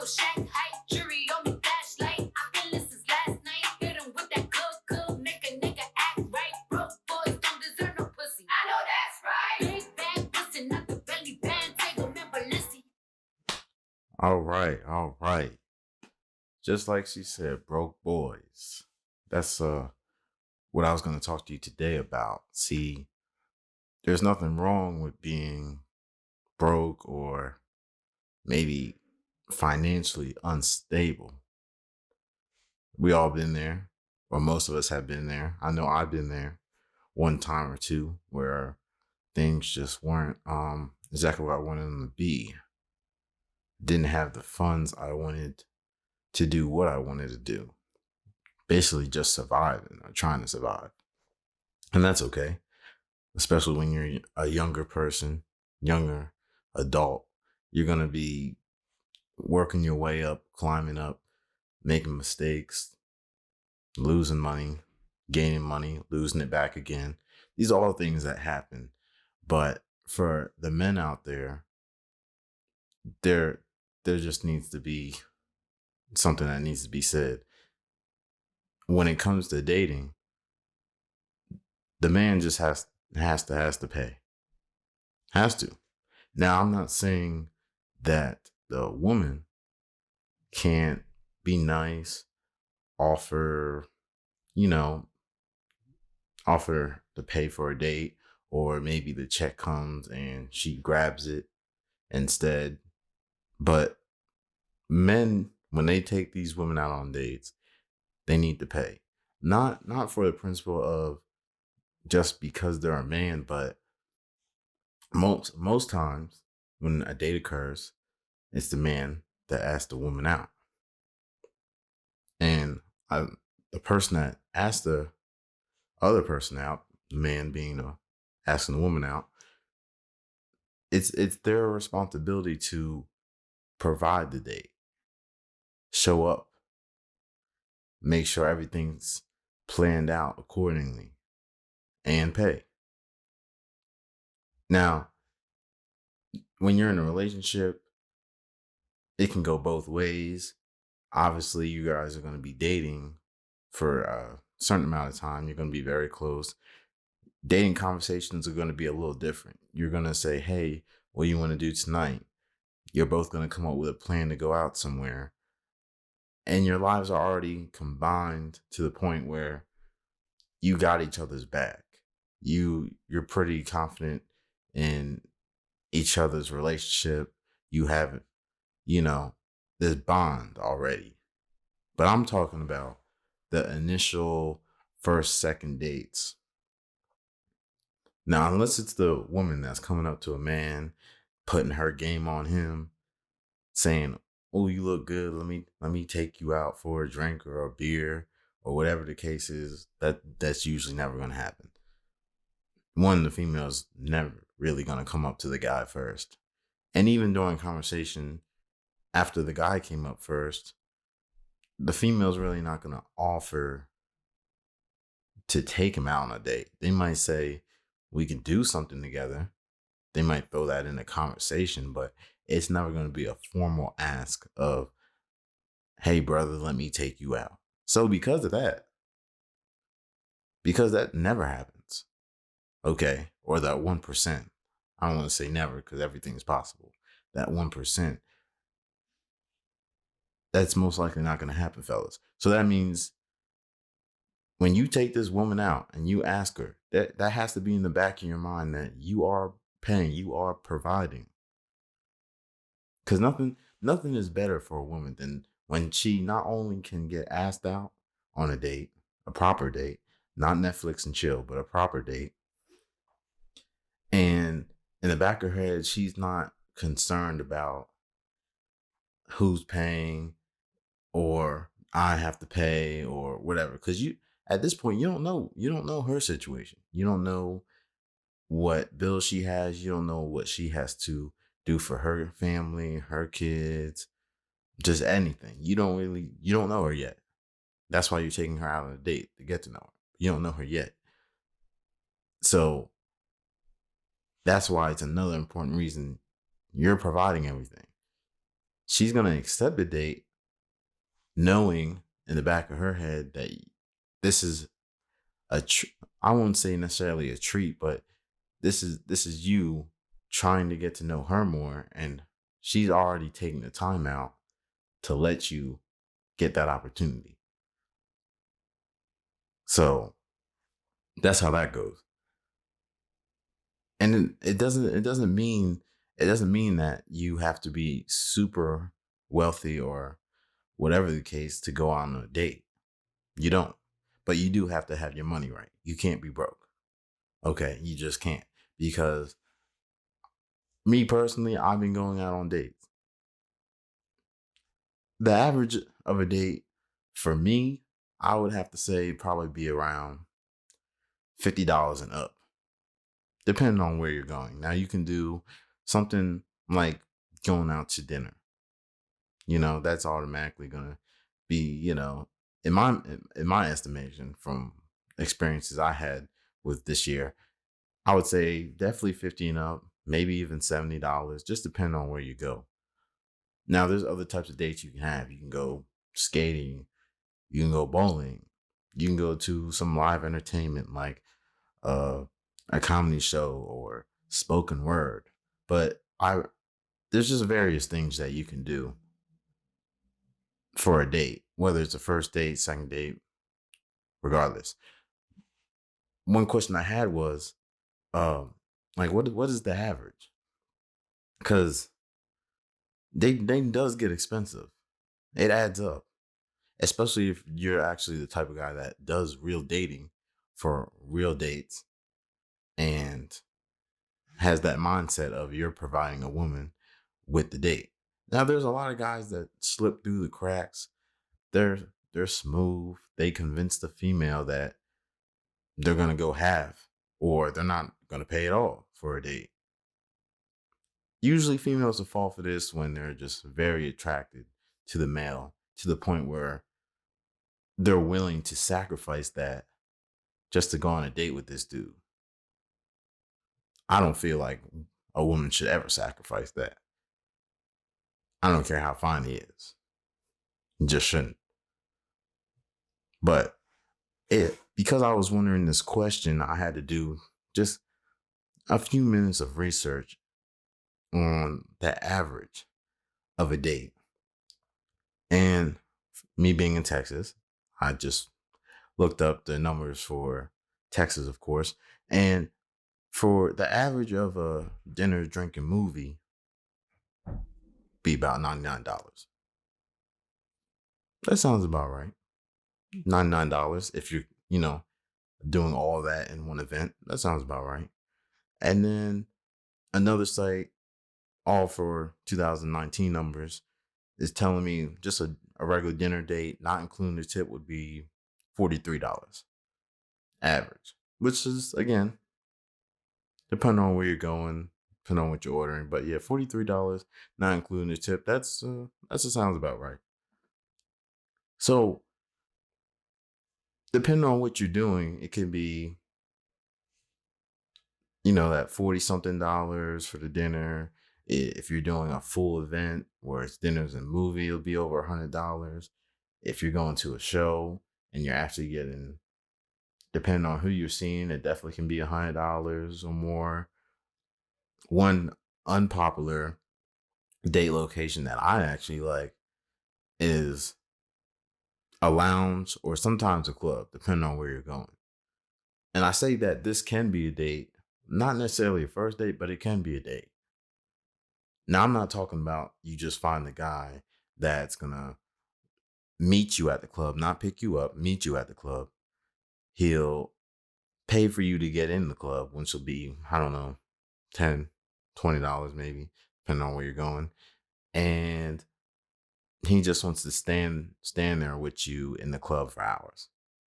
shack height, jury on me flashlight. I've been listening last night. Hit him with that good, make a nigga act right. Broke boys don't deserve no pussy. I know that's right. Big bag pussy, not the belly band. Take a member, Lissy. All right, all right. Just like she said, broke boys. That's what I was going to talk to you today about. See, there's nothing wrong with being broke or maybe financially unstable. We all been there, or most of us have been there. I know I've been there one time or two where things just weren't exactly what I wanted them to be. Didn't have the funds I wanted to do what I wanted to do. Basically just surviving or trying to survive. And that's okay, especially when you're a younger person, younger adult. You're going to be working your way up, climbing up, making mistakes, losing money, gaining money, losing it back again. These are all things that happen. But for the men out there, there just needs to be something that needs to be said. When it comes to dating, the man just has to pay. Has to. Now, I'm not saying that the woman can't be nice, offer, you know, offer to pay for a date, or maybe the check comes and she grabs it instead. But men, when they take these women out on dates, they need to pay. Not for the principle of just because they're a man, but most times when a date occurs, it's the man that asks the woman out. And the person that asked the other person out, the man being asking the woman out, it's their responsibility to provide the date, show up, make sure everything's planned out accordingly, and pay. Now, when you're in a relationship, it can go both ways. Obviously, you guys are going to be dating for a certain amount of time. You're going to be very close. Dating conversations are going to be a little different. You're going to say, hey, what do you want to do tonight? You're both going to come up with a plan to go out somewhere. And your lives are already combined to the point where you got each other's back. You're pretty confident in each other's relationship. You have, this bond already. But I'm talking about the initial first, second dates. Now, unless it's the woman that's coming up to a man, putting her game on him, saying, "Oh, you look good. Let me take you out for a drink or a beer or whatever the case is." That's usually never going to happen. One, the female's never really going to come up to the guy first. And even during conversation, after the guy came up first, the female's really not going to offer to take him out on a date. They might say, we can do something together. They might throw that in a conversation, but it's never going to be a formal ask of, hey, brother, let me take you out. So because that never happens, okay, or that 1%, I don't want to say never because everything's possible. That 1%, that's most likely not going to happen, fellas. So that means when you take this woman out and you ask her, that has to be in the back of your mind that you are paying, you are providing. Because nothing is better for a woman than when she not only can get asked out on a date, a proper date, not Netflix and chill, but a proper date. And in the back of her head, she's not concerned about who's paying or I have to pay or whatever. Because at this point, you don't know her situation. You don't know what bills she has. You don't know what she has to do for her family, her kids, just anything. You don't know her yet. That's why you're taking her out on a date, to get to know her. You don't know her yet. So that's why it's another important reason you're providing everything. she's going to accept the date knowing in the back of her head that this is I won't say necessarily a treat, but this is you trying to get to know her more, and she's already taking the time out to let you get that opportunity. So that's how that goes. And it doesn't mean that you have to be super wealthy or whatever the case to go on a date. You don't. But you do have to have your money right. You can't be broke. Okay, you just can't. Because me personally, I've been going out on dates. The average of a date for me, I would have to say probably be around $50 and up, depending on where you're going. Now you can do something like going out to dinner. That's automatically gonna be, in my estimation from experiences I had with this year, I would say definitely 50 and up, maybe even $70, just depending on where you go. Now there's other types of dates you can have. You can go skating, you can go bowling, you can go to some live entertainment like a comedy show or spoken word. But there's just various things that you can do for a date, whether it's a first date, second date, regardless. One question I had was, like, what is the average? Because dating does get expensive. It adds up, especially if you're actually the type of guy that does real dating for real dates and has that mindset of you're providing a woman with the date. Now, there's a lot of guys that slip through the cracks. They're smooth. They convince the female that they're gonna go half, or they're not gonna pay at all for a date. Usually, females will fall for this when they're just very attracted to the male to the point where they're willing to sacrifice that just to go on a date with this dude. I don't feel like a woman should ever sacrifice that. I don't care how fine he is. You just shouldn't. But because I was wondering this question, I had to do just a few minutes of research on the average of a date. And me being in Texas, I just looked up the numbers for Texas, of course. And for the average of a dinner, drink, and movie, be about $99. That sounds about right. $99 if you're, doing all that in one event. That sounds about right. And then another site, all for 2019 numbers, is telling me just a regular dinner date, not including the tip, would be $43 average, which is, again, depending on where you're going, depending on what you're ordering. But yeah, $43, not including the tip. That sounds about right. So depending on what you're doing, it can be, that 40 something dollars for the dinner. If you're doing a full event where it's dinners and movie, it'll be over $100. If you're going to a show and you're actually getting, depending on who you're seeing, it definitely can be $100 or more. One unpopular date location that I actually like is a lounge or sometimes a club, depending on where you're going. And I say that this can be a date, not necessarily a first date, but it can be a date. Now, I'm not talking about you just find the guy that's going to meet you at the club, not pick you up, meet you at the club. He'll pay for you to get in the club, which will be, I don't know, $10, $20 maybe, depending on where you're going. And he just wants to stand there with you in the club for hours.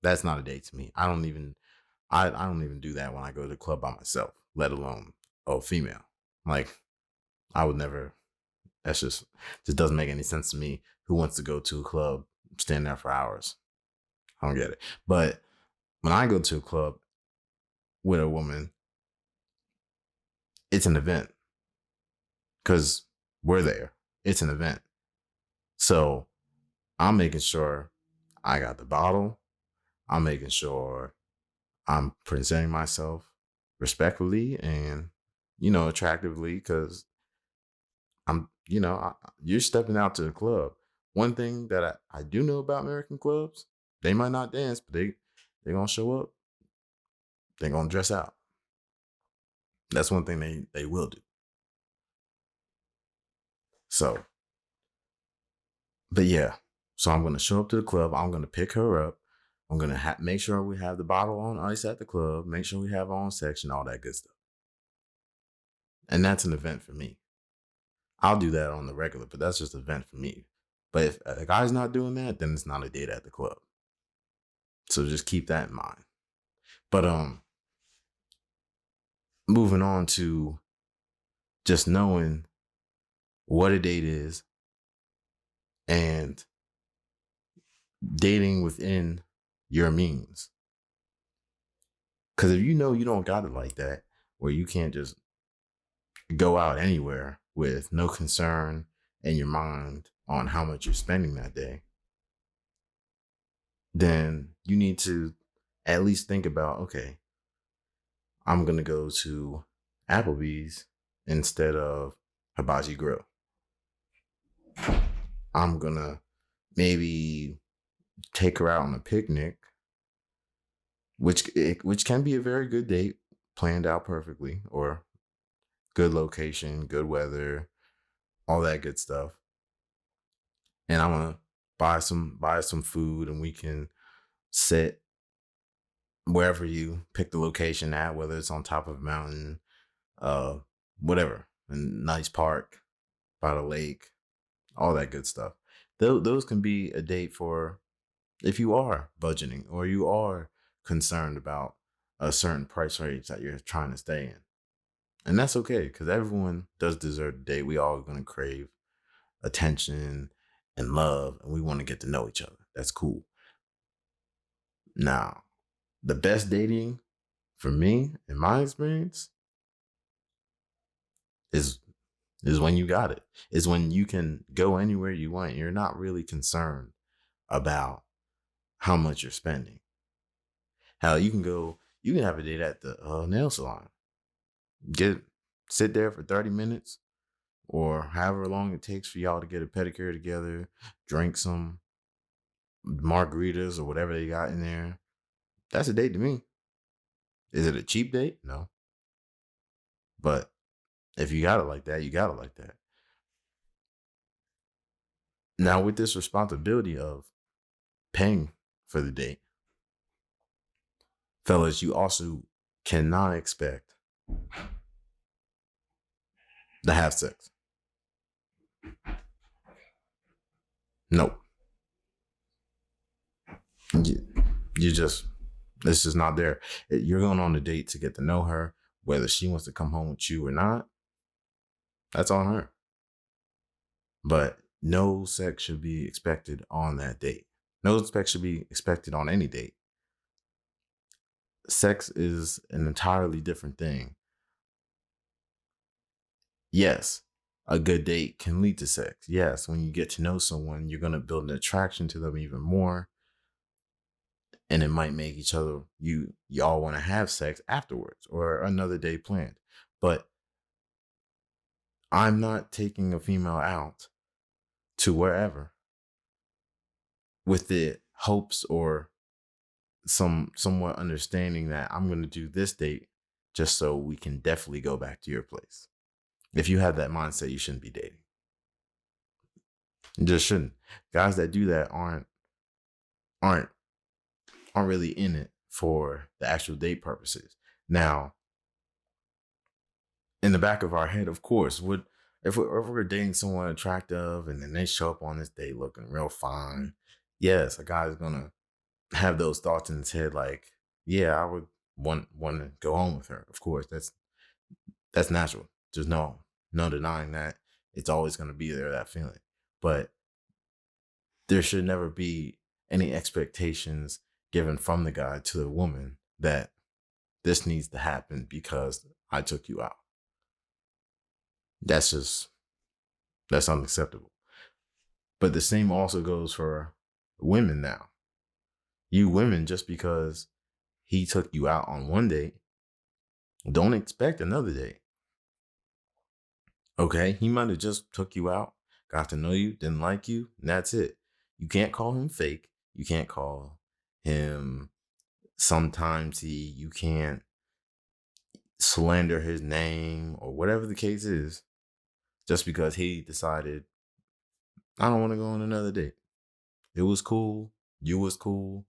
That's not a date to me. I don't even do that when I go to the club by myself, let alone a female. Like, I would never. That's just doesn't make any sense to me. Who wants to go to a club, stand there for hours? I don't get it. But when I go to a club with a woman, it's an event because we're there. It's an event. So I'm making sure I got the bottle. I'm making sure I'm presenting myself respectfully and, attractively, because you're stepping out to the club. One thing that I do know about American clubs, they might not dance, but they're going to show up. They're going to dress out. That's one thing they will do. So, but yeah, so I'm going to show up to the club. I'm going to pick her up. I'm going to make sure we have the bottle on ice at the club, make sure we have our own section, all that good stuff. And that's an event for me. I'll do that on the regular, but that's just an event for me. But if a guy's not doing that, then it's not a date at the club. So just keep that in mind. But moving on to just knowing what a date is and dating within your means. Because if you know you don't got it like that, where you can't just go out anywhere with no concern in your mind on how much you're spending that day, then you need to at least think about, okay, I'm going to go to Applebee's instead of Hibachi Grill. I'm going to maybe take her out on a picnic, which can be a very good date, planned out perfectly, or good location, good weather, all that good stuff. And I'm going to buy some food, and we can sit wherever you pick the location at, whether it's on top of a mountain, whatever, a nice park by the lake, all that good stuff. Those can be a date for if you are budgeting or you are concerned about a certain price range that you're trying to stay in. And that's okay, because everyone does deserve a date. We all going to crave attention and love, and we want to get to know each other. That's cool. Now, the best dating for me, in my experience, is when you got it. Is when you can go anywhere you want. You're not really concerned about how much you're spending. Hell, you can have a date at the nail salon. Sit there for 30 minutes or however long it takes for y'all to get a pedicure together, drink some margaritas or whatever they got in there. That's a date to me. Is it a cheap date? No. But if you got it like that, you got it like that. Now, with this responsibility of paying for the date, fellas, you also cannot expect to have sex. Nope. You just, it's just not there. You're going on a date to get to know her. Whether she wants to come home with you or not, that's on her. But no sex should be expected on that date. No sex should be expected on any date. Sex is an entirely different thing. Yes, a good date can lead to sex. Yes, when you get to know someone, you're going to build an attraction to them even more. And it might make each other, y'all want to have sex afterwards or another day planned. But I'm not taking a female out to wherever with the hopes or somewhat understanding that I'm going to do this date just so we can definitely go back to your place. If you have that mindset, you shouldn't be dating. You just shouldn't. Guys that do that aren't really in it for the actual date purposes. Now, in the back of our head, of course, if we're dating someone attractive and then they show up on this date looking real fine, yes, a guy's gonna have those thoughts in his head like, yeah, I would want to go home with her. Of course, that's natural. There's no denying that. It's always gonna be there, that feeling. But there should never be any expectations given from the guy to the woman that this needs to happen because I took you out. That's unacceptable. But the same also goes for women now. You women, just because he took you out on one date, don't expect another date. Okay, he might have just took you out, got to know you, didn't like you, and that's it. You can't call him fake. You can't call him sometimes you can't slander his name or whatever the case is, just because he decided, I don't want to go on another date. It was cool. You was cool.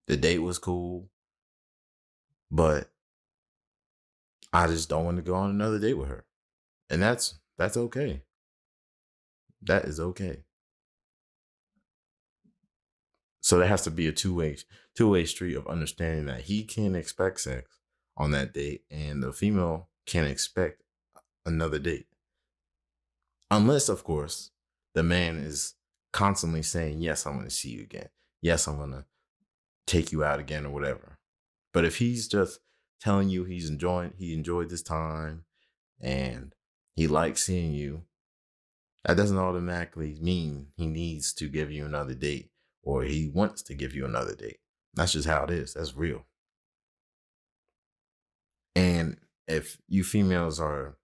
The date was cool. But I just don't want to go on another date with her. And that's okay. That is okay. So there has to be a two-way street of understanding that he can expect sex on that date and the female can expect another date. Unless, of course, the man is constantly saying, yes, I'm going to see you again. Yes, I'm going to take you out again or whatever. But if he's just telling you he enjoyed this time and he likes seeing you, that doesn't automatically mean he needs to give you another date or he wants to give you another date. That's just how it is. That's real. And if you females are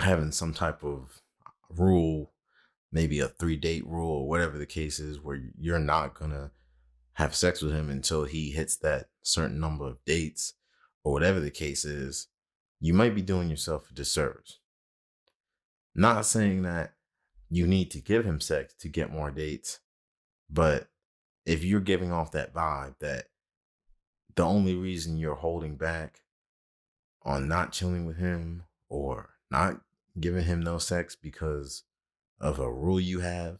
having some type of rule, maybe a 3-date rule or whatever the case is, where you're not going to have sex with him until he hits that certain number of dates or whatever the case is, you might be doing yourself a disservice. Not saying that you need to give him sex to get more dates, but if you're giving off that vibe that the only reason you're holding back on not chilling with him or not giving him no sex because of a rule you have,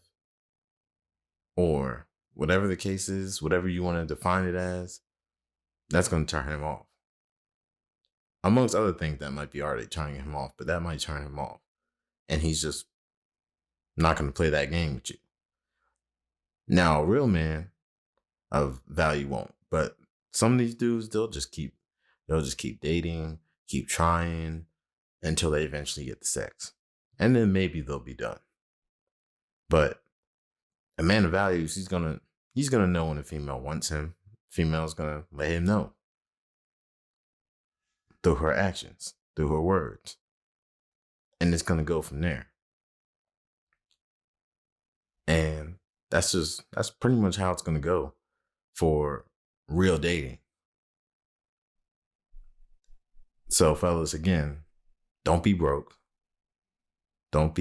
or whatever the case is, whatever you want to define it as, that's going to turn him off. Amongst other things that might be already turning him off, but that might turn him off. And he's just not going to play that game with you. Now, a real man of value won't. But some of these dudes, they'll just keep dating, keep trying until they eventually get the sex. And then maybe they'll be done. But a man of values, he's gonna know when a female wants him. Female's gonna let him know through her actions, through her words. And it's gonna go from there. And that's pretty much how it's gonna go for real dating. So fellas, again, don't be broke. Don't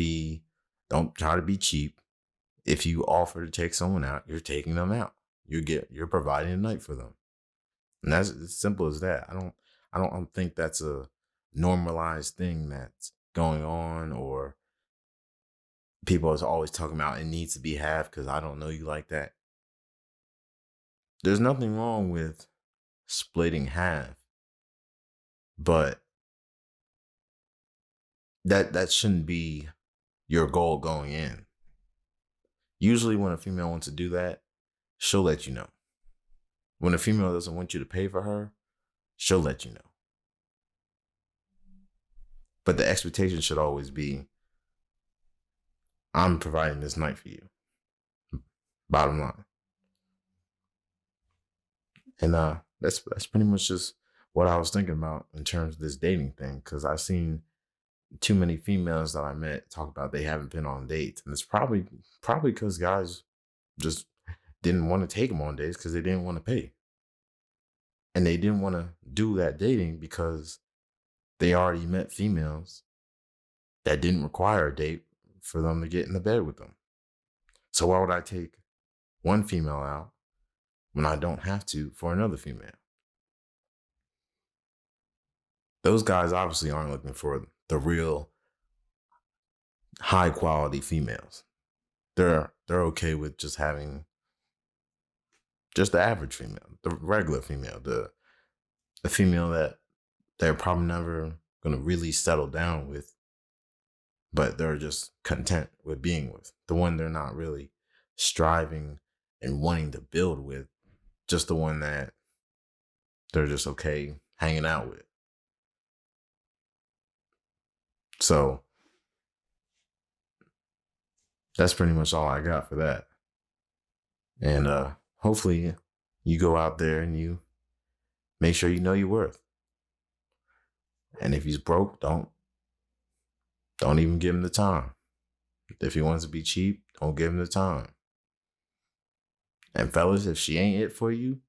try to be cheap. If you offer to take someone out, you're taking them out. You're providing a night for them. And that's as simple as that. I don't think that's a normalized thing that's going on, or people are always talking about it needs to be half because I don't know you like that. There's nothing wrong with splitting half, but that shouldn't be your goal going in. Usually when a female wants to do that, she'll let you know. When a female doesn't want you to pay for her, she'll let you know. But the expectation should always be, I'm providing this night for you. Bottom line. And that's pretty much just what I was thinking about in terms of this dating thing, because I've seen too many females that I met talk about they haven't been on dates, and it's probably because guys just didn't want to take them on dates because they didn't want to pay, and they didn't want to do that dating because they already met females that didn't require a date for them to get in the bed with them. So why would I take one female out when I don't have to for another female? Those guys obviously aren't looking for the real high quality females. They're okay with just having just the average female, the regular female, the female that they're probably never going to really settle down with, but they're just content with being with. The one they're not really striving and wanting to build with, just the one that they're just okay hanging out with. So that's pretty much all I got for that. And hopefully you go out there and you make sure you know your worth. And if he's broke, don't even give him the time. If he wants to be cheap, don't give him the time. And fellas, if she ain't it for you,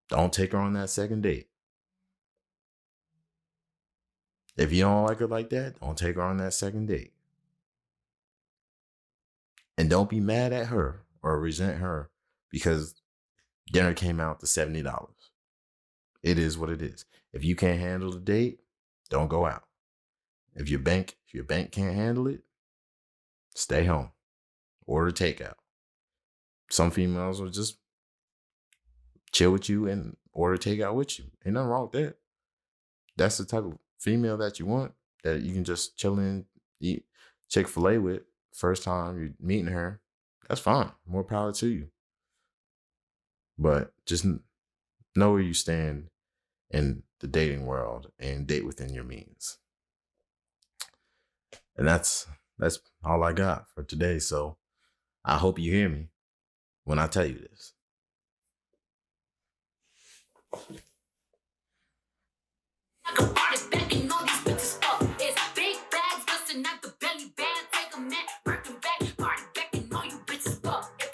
don't take her on that second date. If you don't like her like that, don't take her on that second date. And don't be mad at her or resent her because dinner came out to $70. It is what it is. If you can't handle the date, don't go out. If your bank can't handle it, stay home. Order takeout. Some females will just chill with you and order takeout with you. Ain't nothing wrong with that. That's the type of female that you want, that you can just chill in, eat Chick-fil-A with. First time you're meeting her, that's fine. More power to you. But just know where you stand in the dating world and date within your means. And that's all I got for today. So I hope you hear me when I tell you this.